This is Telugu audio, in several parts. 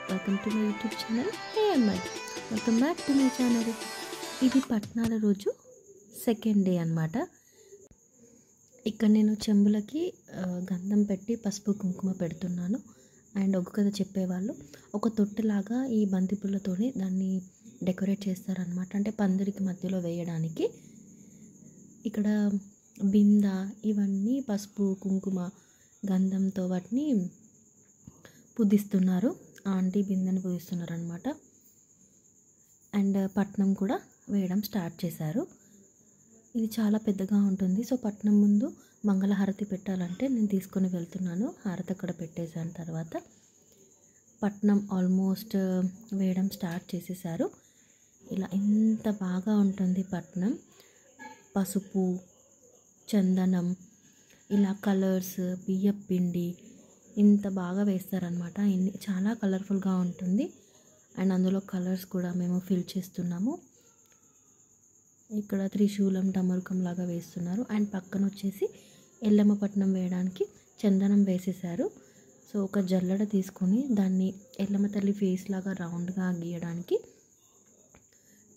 Welcome to my YouTube channel AMI. Welcome back to my channel. ఇది పట్నాల రోజు సెకండ్ డే అన్నమాట. ఇక్కడ నేను చెంబులకి గంధం పెట్టి పసుపు కుంకుమ పెడుతున్నాను. అండ్ ఒక కథ చెప్పేవాళ్ళు ఒక తొట్టులాగా ఈ బంతిపూలతోని దాన్ని డెకరేట్ చేస్తారనమాట. అంటే పందిరికి మధ్యలో వేయడానికి. ఇక్కడ బింద ఇవన్నీ పసుపు కుంకుమ గంధంతో వాటిని పుదిస్తున్నారు. ఆంటీ బిందెని పుదిస్తున్నారు అనమాట. అండ్ పట్నం కూడా వేయడం స్టార్ట్ చేశారు. ఇది చాలా పెద్దగా ఉంటుంది. సో పట్నం ముందు మంగళహారతి పెట్టాలంటే నేను తీసుకొని వెళ్తున్నాను. హారతి అక్కడ పెట్టేసాను. తర్వాత పట్నం ఆల్మోస్ట్ వేయడం స్టార్ట్ చేసేసారు. ఇలా ఎంత బాగా ఉంటుంది పట్నం. పసుపు, చందనం, ఇలా కలర్స్, బియ్యం పిండి ఇంత బాగా వేస్తారనమాట. చాలా కలర్ఫుల్గా ఉంటుంది. అండ్ అందులో కలర్స్ కూడా మేము ఫిల్ చేస్తున్నాము. ఇక్కడ త్రిశూలం డమరుకం లాగా వేస్తున్నారు. అండ్ పక్కన వచ్చేసి ఎల్లమ్మ పట్నం వేయడానికి చందనం వేసేసారు. సో ఒక జల్లెడ తీసుకొని దాన్ని ఎల్లమ్మ తల్లి ఫేస్ లాగా రౌండ్గా గీయడానికి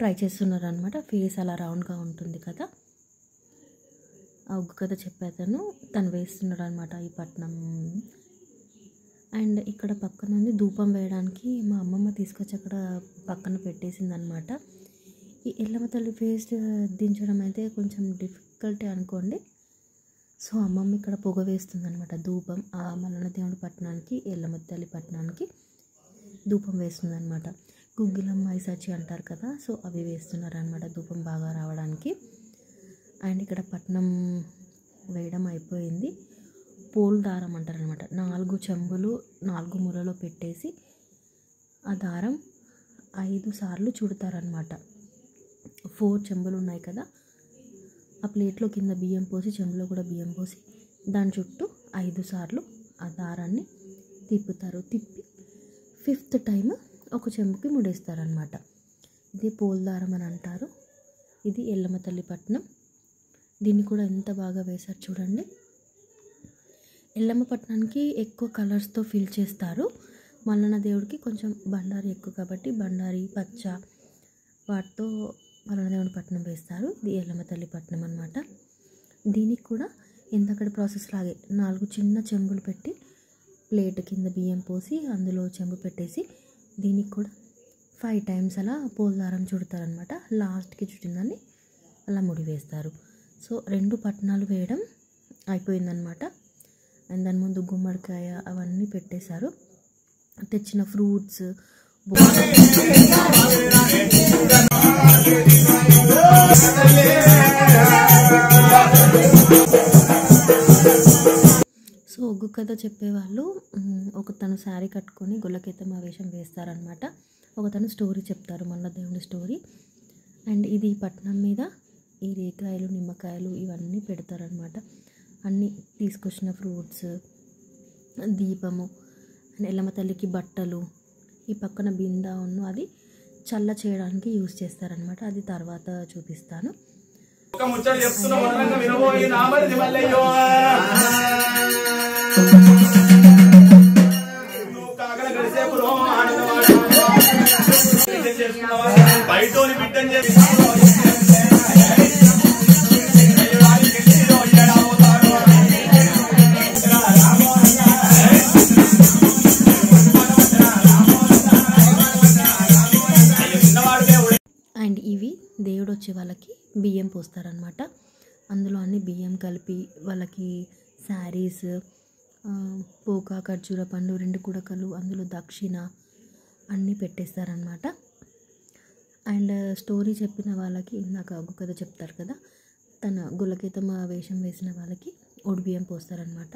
ట్రై చేస్తున్నారు అనమాట. ఫేస్ అలా రౌండ్గా ఉంటుంది కదా. ఆ ఒక్క కథ చెప్పేతను తను వేస్తున్నాడు అనమాట ఈ పట్నం. అండ్ ఇక్కడ పక్కన ఉంది ధూపం వేయడానికి మా అమ్మమ్మ తీసుకొచ్చి అక్కడ పక్కన పెట్టేసింది అనమాట. ఈ ఎల్లమ్మ తల్లి ఫేస్ దించడం అయితే కొంచెం డిఫికల్టీ అనుకోండి. సో అమ్మమ్మ ఇక్కడ పొగ వేస్తుంది అనమాట. ధూపం ఆ మల్లన్న దేవుడి పట్టణానికి ఎల్లమ్మ తల్లి పట్టణానికి ధూపం వేస్తుంది అనమాట. గుగ్గిలం మైసాచి అంటారు కదా. సో అవి వేస్తున్నారు అనమాట ధూపం బాగా రావడానికి. అండ్ ఇక్కడ పట్నం వేయడం అయిపోయింది. పోల్ దారం అంటారు అనమాట. 4 చెంబులు 4 మూలలో పెట్టేసి ఆ దారం 5 సార్లు చుడతారనమాట. 4 చెంబులు ఉన్నాయి కదా. ఆ ప్లేట్లో కింద బియ్యం పోసి చెంబులో కూడా బియ్యం పోసి దాని చుట్టూ 5 సార్లు ఆ దారాన్ని తిప్పుతారు. తిప్పి 5th టైం ఒక చెంబుకి ముడేస్తారనమాట. ఇది పోల్ దారం అని అంటారు. ఇది ఎల్లమ్మ తల్లి పట్నం. దీన్ని కూడా ఎంత బాగా వేశారు చూడండి. ఎల్లమ్మ పట్నానికి ఎక్కువ కలర్స్తో ఫిల్ చేస్తారు. మల్లన్న దేవుడికి కొంచెం బండారి ఎక్కువ కాబట్టి బండారి పచ్చ వాటితో మల్లన్న దేవుడి పట్నం వేస్తారు. ఇది ఎల్లమ్మ తల్లి పట్నం అనమాట. దీనికి కూడా ఎంతకడ ప్రాసెస్ లాగే 4 చిన్న చెంబులు పెట్టి ప్లేట్ కింద బియ్యం పోసి అందులో చెంబు పెట్టేసి దీనికి కూడా 5 టైమ్స్ అలా పోల్దారం చుడతారనమాట. లాస్ట్కి చుట్టిందని అలా ముడి వేస్తారు. సో 2 పట్నాలు వేయడం అయిపోయిందనమాట. అండ్ దాని ముందు గుమ్మడికాయ అవన్నీ పెట్టేశారు. తెచ్చిన ఫ్రూట్స్ సో ఒగ్గు కథ చెప్పేవాళ్ళు ఒక తను శారీ కట్టుకొని గొల్లకేతమ్మ వేషం వేస్తారనమాట. ఒక తను స్టోరీ చెప్తారు, మళ్ళీ దేవుని స్టోరీ. అండ్ ఇది పట్నం మీద ఈ రేకాయలు నిమ్మకాయలు ఇవన్నీ పెడతారనమాట. అన్నీ తీసుకొచ్చిన ఫ్రూట్స్, దీపము, ఎల్లమ్మ తల్లికి బట్టలు, ఈ పక్కన బింద ఉన్ను అది చల్ల చేయడానికి యూజ్ చేస్తారనమాట. అది తర్వాత చూపిస్తాను. అండ్ ఇవి దేవుడు వచ్చే వాళ్ళకి బియ్యం పోస్తారనమాట. అందులో అన్ని బియ్యం కలిపి వాళ్ళకి శారీస్, పోక, ఖర్జూర పండు, 2 కుడకలు, అందులో దక్షిణ అన్నీ పెట్టేస్తారనమాట. అండ్ స్టోరీ చెప్పిన వాళ్ళకి ఇందాక ఒక కథ చెప్తారు కదా, తన గొల్లకేతమ్మ వేషం వేసిన వాళ్ళకి ఒడి బియ్యం పోస్తారనమాట.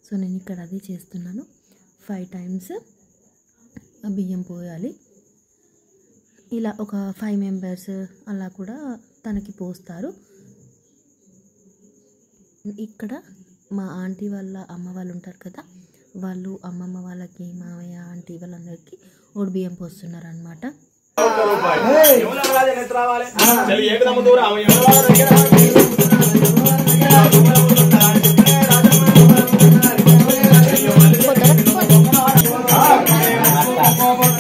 సో నేను ఇక్కడ అదే చేస్తున్నాను. 5 టైమ్స్ బియ్యం పోయాలి. ఇలా ఒక 5 మెంబర్స్ అలా కూడా తనకి పోస్తారు. ఇక్కడ మా ఆంటీ వాళ్ళ అమ్మ వాళ్ళు ఉంటారు కదా, వాళ్ళు అమ్మమ్మ వాళ్ళకి, మామయ్య, ఆంటీ వాళ్ళందరికీ ఒడి బియ్యం పోస్తున్నారు అనమాట. Vamos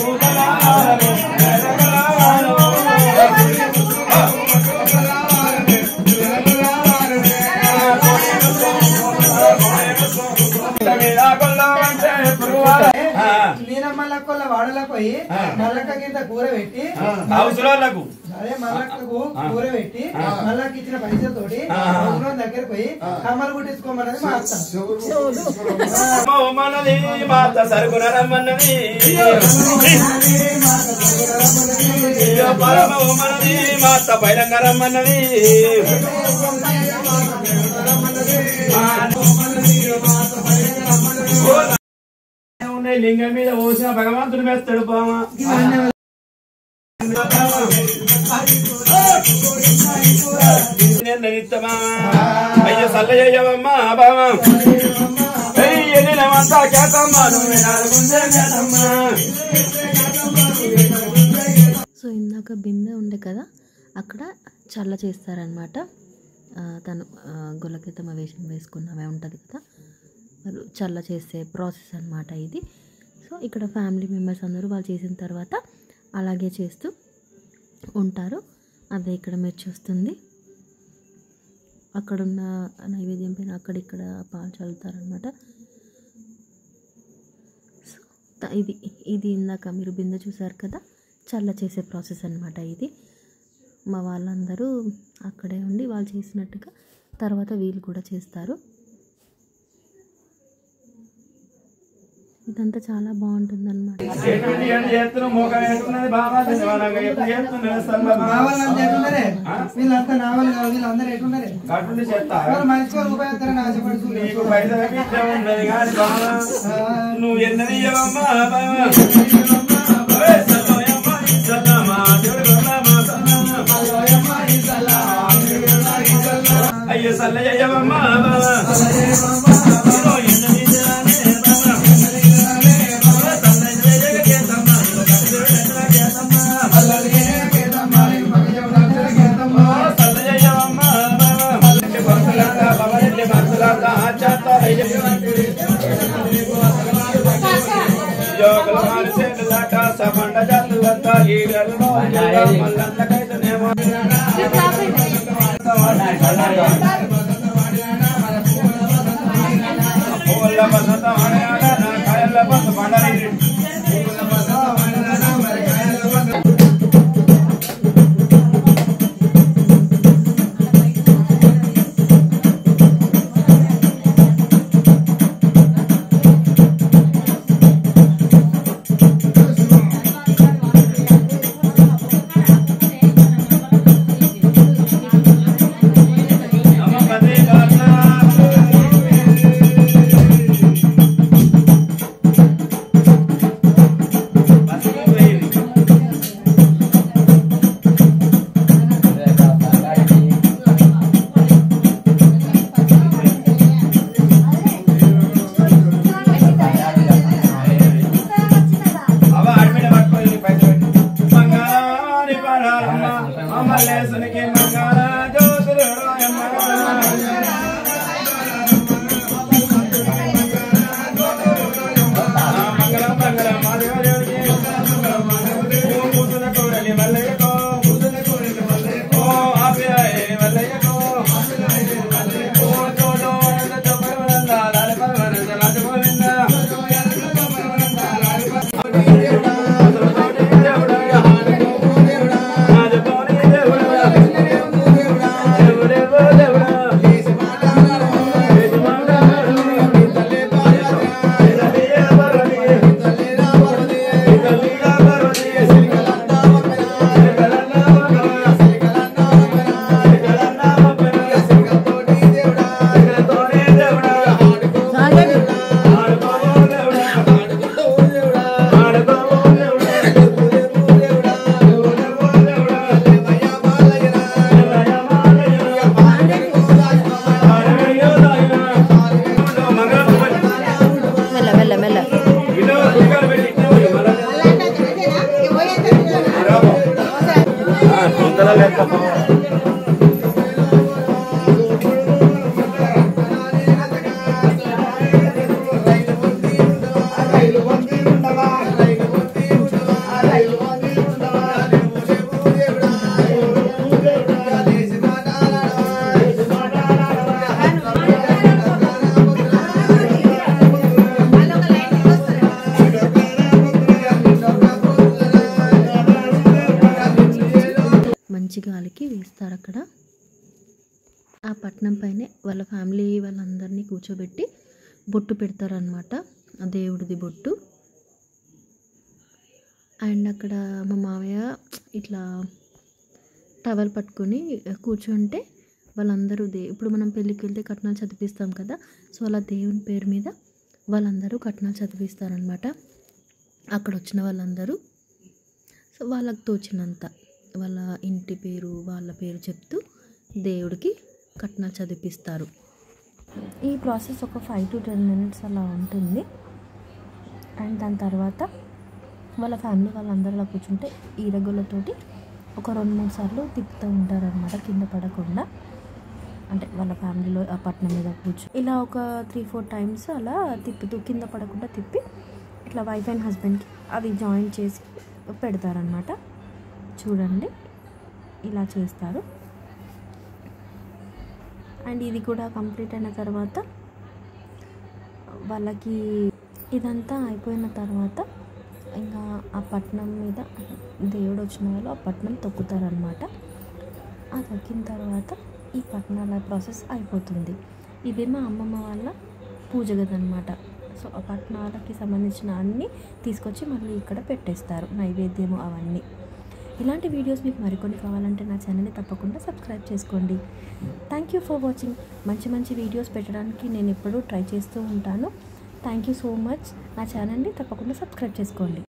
నీలమ్మల వాడలకు పోయి మల్లక్క కింద కూర పెట్టి అదే మల్లక్కకు కూర పెట్టి మల్లకి ఇచ్చిన పైసలతోటి దగ్గర పోయి కమ్మలు కుట్టించుకోమన్నది మా అత్త. సరుకునరమ్మన్నది మా అత్త బహిరంగ రమ్మన్నది లింగం మీద పోసిన భగవంతుడు వేస్తాడు బామా. అయ్యో సల్లయ్యవమ్మా బామా ఎన్నిలమంతా కేతమ్మా. సో ఇందాక బిందె ఉండే కదా అక్కడ చల్ల చేస్తారనమాట. తను గొల్లకెత్తమ్మ వేషం వేసుకున్నవే ఉంటుంది కదా, చల్ల చేసే ప్రాసెస్ అనమాట ఇది. సో ఇక్కడ ఫ్యామిలీ మెంబర్స్ అందరూ వాళ్ళు చేసిన తర్వాత అలాగే చేస్తూ ఉంటారు. అదే ఇక్కడ మీరు చూస్తుంది. అక్కడున్న నైవేద్యం పైన అక్కడిక్కడ పాలు చల్లుతారనమాట. సో ఇది ఇందాక మీరు బిందె చూసారు కదా, చల్ల చేసే ప్రాసెస్ అనమాట ఇది. మా వాళ్ళందరూ అక్కడే ఉండి వాళ్ళు చేసినట్టుగా తర్వాత వీళ్ళు కూడా చేస్తారు. ఇదంతా చాలా బాగుంటుంది అనమాట. వీళ్ళంతా నావల్ కాదు, వీళ్ళందరూ ఎట్టున్నారే మంచిగా ఉపయోగిస్తారని ఆశపడుతుంది. నువ్వు ఎన్నది అయ్యో సల్లయ్యవమ్మా సమండ జాతులంతా లీడర్లో మల్లంతకైతేనేమో పూల బసత కాయల బస పండరి గాలికి వేస్తారు అక్కడ. ఆ పట్నం పైనే వాళ్ళ ఫ్యామిలీ వాళ్ళందరినీ కూర్చోబెట్టి బొట్టు పెడతారనమాట, ఆ దేవుడిది బొట్టు. అండ్ అక్కడ మా మావయ్య ఇట్లా టవల్ పట్టుకొని కూర్చుంటే వాళ్ళందరూ ఇప్పుడు మనం పెళ్ళికి వెళ్తే కట్నాలు చదివిస్తాం కదా, సో అలా దేవుని పేరు మీద వాళ్ళందరూ కట్నాలు చదివిస్తారనమాట. అక్కడ వచ్చిన వాళ్ళందరూ సో వాళ్ళకి తోచినంత వాళ్ళ ఇంటి పేరు వాళ్ళ పేరు చెప్తూ దేవుడికి కట్నాలు చదివిస్తారు. ఈ ప్రాసెస్ ఒక 5 to 10 minutes అలా ఉంటుంది. అండ్ దాని తర్వాత వాళ్ళ ఫ్యామిలీ వాళ్ళందరూ అలా కూర్చుంటే ఈరగొలతోటి ఒక 2-3 సార్లు తిప్పుతూ ఉంటారనమాట, కింద పడకుండా. అంటే వాళ్ళ ఫ్యామిలీలో ఆ పట్నం మీద కూర్చో ఇలా ఒక 3-4 టైమ్స్ అలా తిప్పుతూ కింద పడకుండా తిప్పి ఇట్లా వైఫ్ అండ్ హస్బెండ్కి అవి జాయిన్ చేసి పెడతారనమాట. చూడండి ఇలా చేస్తారు. అండ్ ఇది కూడా కంప్లీట్ అయిన తర్వాత వాళ్ళకి ఇదంతా అయిపోయిన తర్వాత ఇంకా ఆ పట్నం మీద దేవుడు వచ్చిన వాళ్ళు ఆ పట్నం తొక్కుతారనమాట. ఆ తొక్కిన తర్వాత ఈ పట్నాల ప్రాసెస్ అయిపోతుంది. ఇదే మా అమ్మమ్మ వాళ్ళ పూజ గది అనమాట. సో ఆ పట్నాలకి సంబంధించిన అన్నీ తీసుకొచ్చి మళ్ళీ ఇక్కడ పెట్టేస్తారు, నైవేద్యము అవన్నీ. ఇలాంటి వీడియోస్ మీకు మరికొన్ని కావాలంటే నా ఛానల్ని తప్పకుండా సబ్స్క్రైబ్ చేసుకోండి. Thank you for watching. మంచి మంచి వీడియోస్ పెట్టడానికి నేను ఎప్పుడూ ట్రై చేస్తూ ఉంటాను. Thank you so much. నా ఛానల్ని తప్పకుండా సబ్స్క్రైబ్ చేసుకోండి.